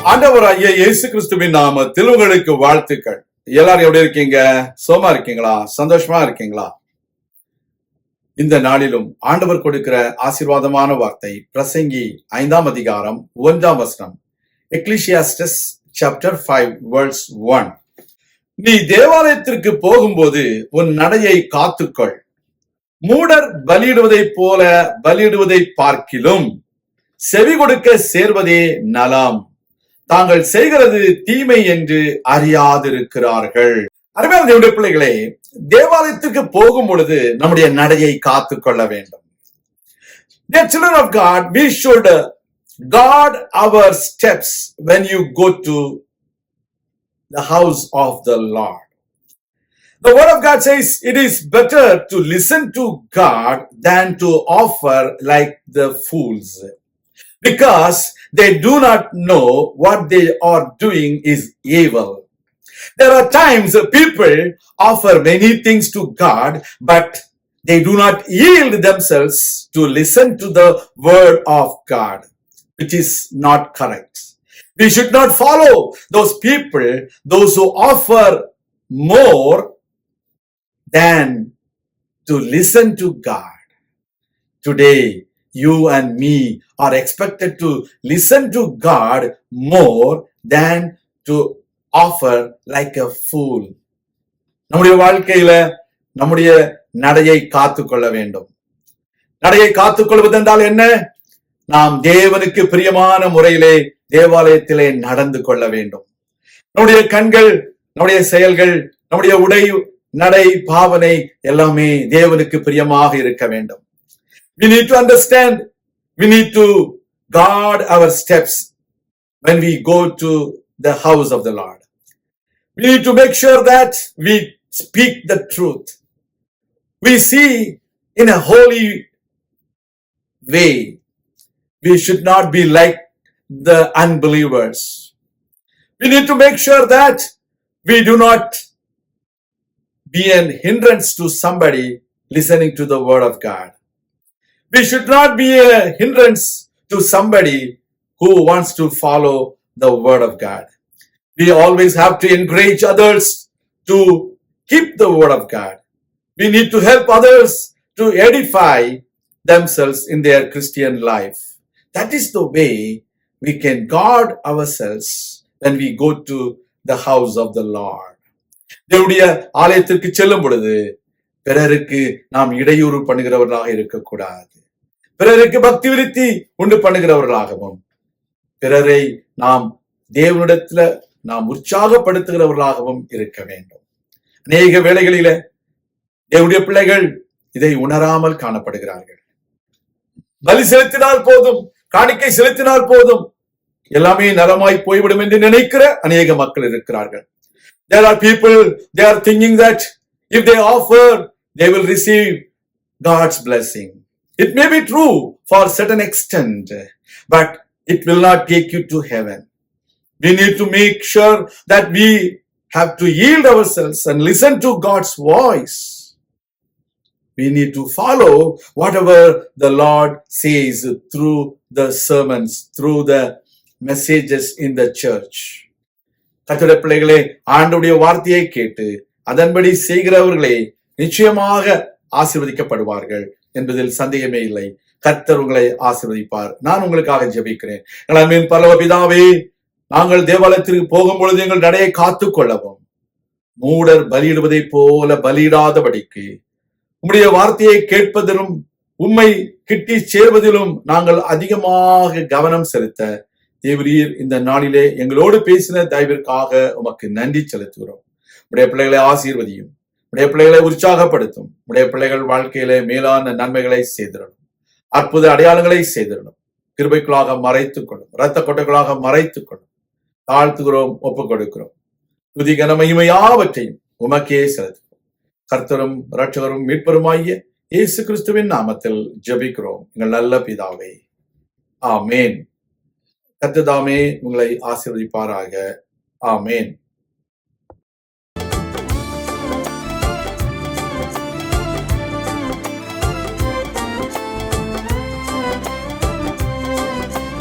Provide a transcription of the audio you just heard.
ஆண்டவராகிய இயேசு கிறிஸ்துவின் நாமத்தில் உங்களுக்கு வாழ்த்துக்கள். எல்லாரும் எப்படி இருக்கீங்க? சோமா இருக்கீங்களா? சந்தோஷமா இருக்கீங்களா? இந்த நாளிலும் ஆண்டவர் கொடுக்கிற ஆசீர்வாதமான வார்த்தை பிரசங்கி 5ஆம் அதிகாரம் 1ஆம் வசனம். Ecclesiastes chapter 5 verse 1. நீ தேவாலயத்திற்கு போகும்போது உன் நடையை காத்துக்கொள். மூடர் பலியிடுவதைப் போல பலியிடுவதை பார்க்கிலும் செவி கொடுக்க சேர்வதே நலம். தாங்கள் செய்கிறது தீமை என்று அறியாதிருக்கிறார்கள். அருமையான தேவனுடைய பிள்ளைகளே, தேவாலயத்திற்கு போகும் பொழுது நம்முடைய நடையை காத்துக் கொள்ள வேண்டும். Dear children of God, we should guard our steps when you go to the house of the Lord. The word of God says it is better to listen to God than to offer like the fools, because they do not know what they are doing is evil. There are times people offer many things to God, but they do not yield themselves to listen to the word of God, which is not correct. We should not follow those people, those who offer more than to listen to God. Today, you and me are expected to listen to God more than to offer like a fool. நம்முடைய வாழ்க்கையில நம்முடைய நடையை காத்துக்கொள்ள வேண்டும். நடையை காத்துக்கொள்வது என்றால் என்ன? நாம் தேவனுக்கு பிரியமான முறையிலே தேவாலயத்திலே நடந்து கொள்ள வேண்டும். நம்முடைய கண்கள், நம்முடைய செயல்கள், நம்முடைய உடை, நடை, பாவனை எல்லாமே தேவனுக்கு பிரியமாக இருக்க வேண்டும். We need to understand, we need to guard our steps when we go to the house of the Lord. We need to make sure that we speak the truth. We see in a holy way. We should not be like the unbelievers. We need to make sure that we do not be an hindrance to somebody listening to the word of God. We should not be a hindrance to somebody who wants to follow the word of God. We always have to encourage others to keep the word of God. We need to help others to edify themselves in their Christian life. That is the way we can guard ourselves when we go to the house of the Lord. தேவனுடைய ஆலயத்திற்கு செல்லும் பொழுது பிறருக்கு நாம் இடையூறு பண்ணுகிறவர்களாக இருக்கக்கூடாது. பிறருக்கு பக்தி விருத்தி உண்டு பண்ணுகிறவர்களாகவும், பிறரை நாம் தேவனிடத்துல நாம் உற்சாகப்படுத்துகிறவர்களாகவும் இருக்க வேண்டும். அநேக வேளைகளில தேவனுடைய பிள்ளைகள் இதை உணராமல் காணப்படுகிறார்கள். பலி செலுத்தினால் போதும், காணிக்கை செலுத்தினால் போதும், எல்லாமே நலமாய் போய்விடும் என்று நினைக்கிற அநேக மக்கள் இருக்கிறார்கள். There are people, they are thinking that if they offer, they will receive God's blessing. It may be true for a certain extent, but it will not take you to heaven. We need to make sure that we have to yield ourselves and listen to God's voice. We need to follow whatever the Lord says through the sermons, through the messages in the church. கர்த்தருடைய பிள்ளைகளே, ஆண்டவருடைய வார்த்தையை கேட்டு அதன்படி செய்கிறவர்களே நிச்சயமாக ஆசீர்வதிக்கப்படுவார்கள் என்பதில் சந்தேகமே இல்லை. கர்த்தர் உங்களை ஆசீர்வதிப்பார். நான் உங்களுக்காக ஜெபிக்கிறேன். எங்கள் பரலோக பிதாவே, நாங்கள் தேவாலயத்திற்கு போகும் பொழுது எங்கள் நடையை காத்துக் கொள்ளவும், மூடர் பலியிடுவதை போல பலியிடாதபடிக்கு உம்முடைய வார்த்தையை கேட்பதிலும் உம்மை கிட்டி சேர்வதிலும் நாங்கள் அதிகமாக கவனம் செலுத்த தேவரீர் இந்த நாளிலே எங்களோடு பேசின தயவிற்காக உமக்கு நன்றி செலுத்துகிறோம். உடைய பிள்ளைகளை ஆசீர்வதியும், உடைய பிள்ளைகளை உற்சாகப்படுத்தும், உடைய பிள்ளைகள் வாழ்க்கையிலே மேலான நன்மைகளை செய்திடணும், அற்புத அடையாளங்களை செய்திடணும், கிருபைக்குள்ளாக மறைத்துக் கொள்ளும், இரத்த கொட்டைகளாக மறைத்துக் கொள்ளும். தாழ்த்துகிறோம், ஒப்புக் கொடுக்கிறோம். துதி கன மகிமை யாவற்றையும் உமக்கே செலுத்துகிறோம். கர்த்தரும் இரட்சகரும் மீட்பருமாகிய இயேசு கிறிஸ்துவின் நாமத்தில் ஜெபிக்கிறோம் எங்கள் நல்ல பிதாவே, ஆமேன். கர்த்தர் தாமே உங்களை ஆசீர்வதிப்பாராக. ஆமேன்.